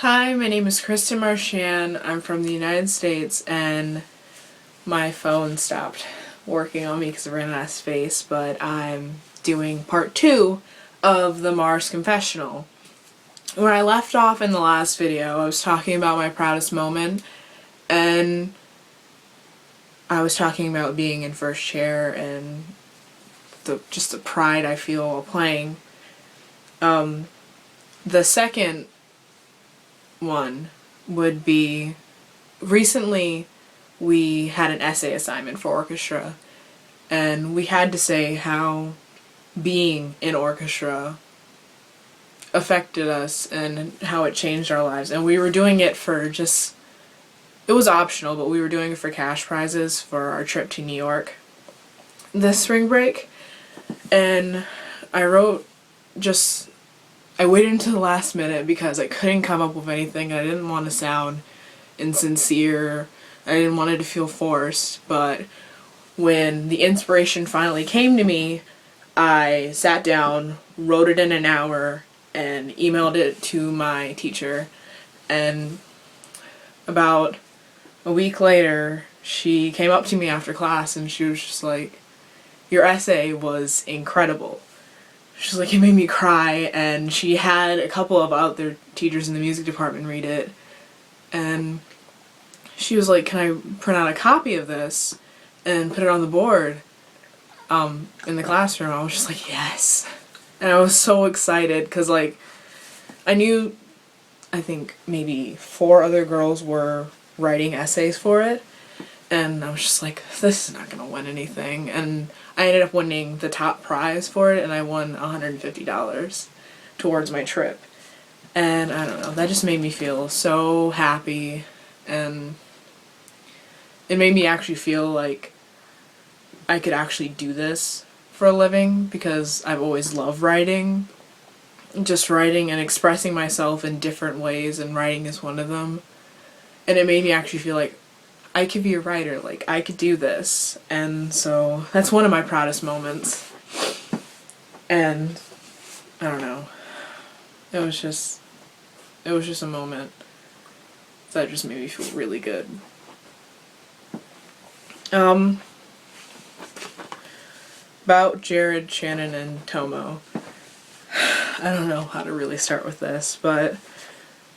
Hi, my name is Kristen Marchand. I'm from the United States and my phone stopped working on me because I ran out of space, but I'm doing part 2 of the Mars Confessional. When I left off in the last video, I was talking about my proudest moment, and I was talking about being in first chair and just the pride I feel while playing. The second one would be, recently we had an essay assignment for orchestra, and we had to say how being in orchestra affected us and how it changed our lives. And we were doing it for just, it was optional, but we were doing it for cash prizes for our trip to New York this spring break. And I waited until the last minute because I couldn't come up with anything. I didn't want to sound insincere. I didn't want it to feel forced. But when the inspiration finally came to me, I sat down, wrote it in an hour, and emailed it to my teacher. And about a week later, she came up to me after class and she was just like, "Your essay was incredible." She's like, "It made me cry," and she had a couple of other teachers in the music department read it, and she was like, "Can I print out a copy of this and put it on the board in the classroom?" I was just like, yes. And I was so excited because, like, I knew, I think maybe 4 other girls were writing essays for it, and I was just like, this is not gonna win anything. And I ended up winning the top prize for it, and I won $150 towards my trip. And I don't know, that just made me feel so happy, and it made me actually feel like I could actually do this for a living, because I've always loved writing. Just writing and expressing myself in different ways, and writing is one of them. And it made me actually feel like I could be a writer, like I could do this. And so that's one of my proudest moments. And I don't know, it was just a moment that just made me feel really good. About Jared, Shannon, and Tomo. I don't know how to really start with this, but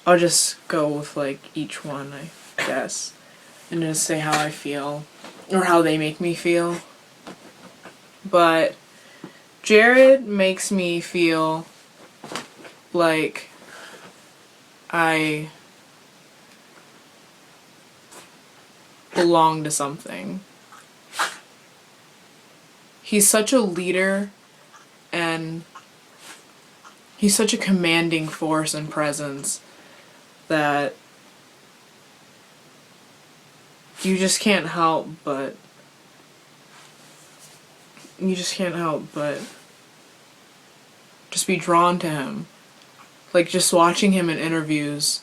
I'll just go with like each one, I guess, and just say how I feel, or how they make me feel. But Jared makes me feel like I belong to something. He's such a leader, and he's such a commanding force and presence that you just can't help but just be drawn to him. Like, just watching him in interviews,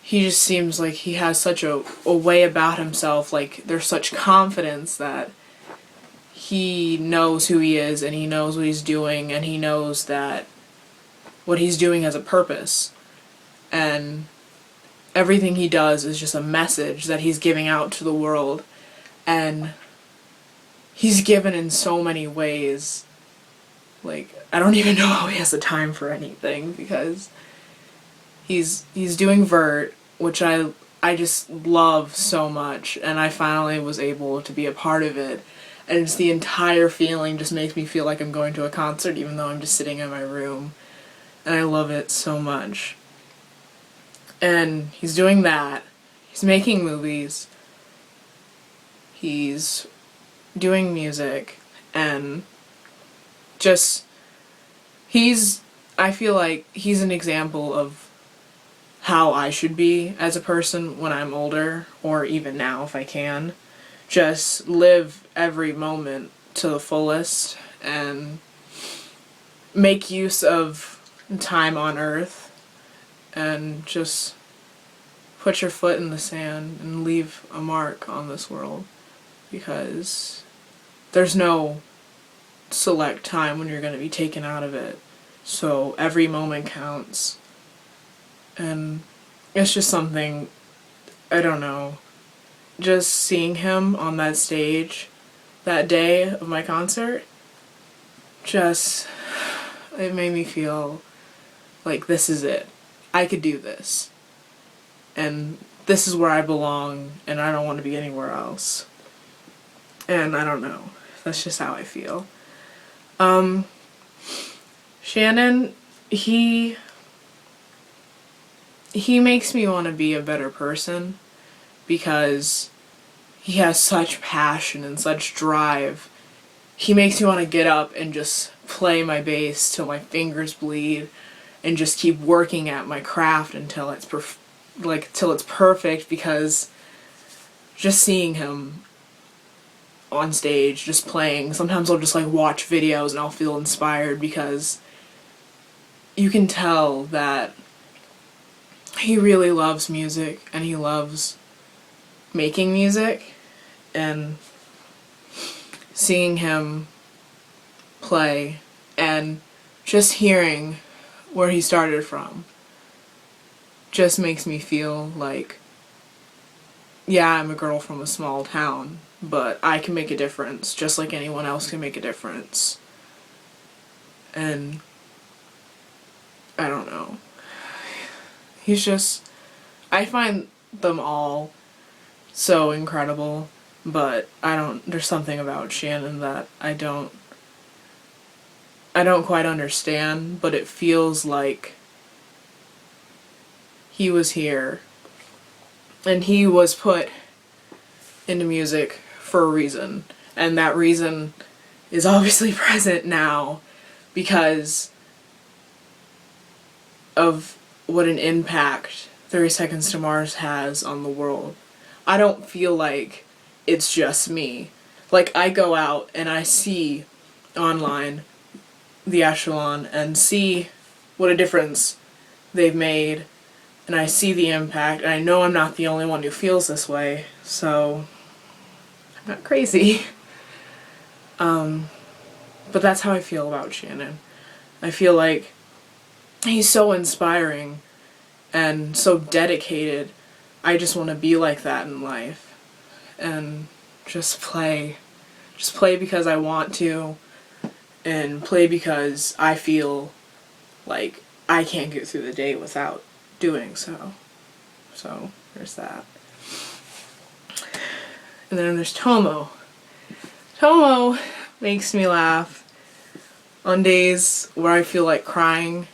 he just seems like he has such a way about himself. Like, there's such confidence that he knows who he is, and he knows what he's doing, and he knows that what he's doing has a purpose. And everything he does is just a message that he's giving out to the world. And he's given in so many ways. Like, I don't even know how he has the time for anything, because he's doing Vert, which I just love so much, and I finally was able to be a part of it. And it's the entire feeling just makes me feel like I'm going to a concert, even though I'm just sitting in my room. And I love it so much. And he's doing that. He's making movies. He's doing music. And just, I feel like he's an example of how I should be as a person when I'm older, or even now if I can. Just live every moment to the fullest and make use of time on Earth, and just put your foot in the sand and leave a mark on this world, because there's no select time when you're going to be taken out of it. So every moment counts, and it's just something, I don't know, just seeing him on that stage that day of my concert, just, it made me feel like this is it. I could do this. And this is where I belong, and I don't want to be anywhere else. And I don't know. That's just how I feel. Shannon, he makes me want to be a better person because he has such passion and such drive. He makes me want to get up and just play my bass till my fingers bleed and just keep working at my craft until it's till it's perfect, because just seeing him on stage just playing, sometimes I'll just like watch videos and I'll feel inspired because you can tell that he really loves music and he loves making music, and seeing him play and just hearing where he started from just makes me feel like, yeah, I'm a girl from a small town, but I can make a difference just like anyone else can make a difference. And I don't know. He's just, I find them all so incredible, but there's something about Shannon that I don't quite understand, but it feels like he was here and he was put into music for a reason, and that reason is obviously present now because of what an impact 30 Seconds to Mars has on the world. I don't feel like it's just me. Like, I go out and I see online the Echelon and see what a difference they've made, and I see the impact, and I know I'm not the only one who feels this way, so I'm not crazy. But that's how I feel about Shannon. I feel like he's so inspiring and so dedicated. I just want to be like that in life and just play because I want to, and play because I feel like I can't get through the day without doing so. So there's that. And then there's Tomo. Tomo makes me laugh on days where I feel like crying,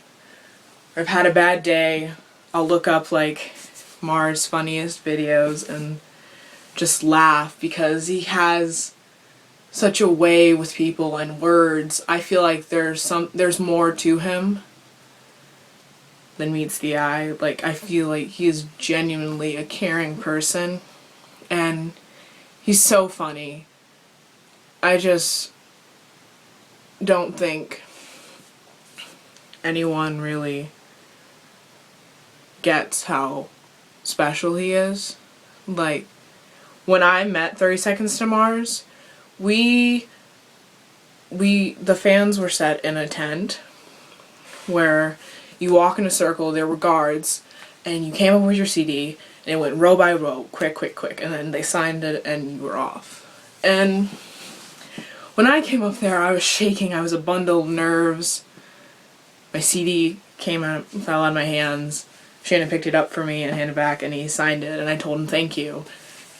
or I've had a bad day. I'll look up like Mars' funniest videos and just laugh because he has such a way with people and words. I feel like there's more to him than meets the eye. Like, I feel like he is genuinely a caring person, and he's so funny. I just don't think anyone really gets how special he is. Like, when I met 30 Seconds to Mars, the fans were set in a tent where you walk in a circle, there were guards, and you came up with your CD, and it went row by row, quick, quick, quick, and then they signed it and you were off. And when I came up there, I was shaking, I was a bundle of nerves. My CD fell out of my hands. Shannon picked it up for me and handed it back, and he signed it, and I told him thank you.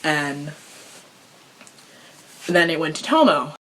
And then it went to Tomo.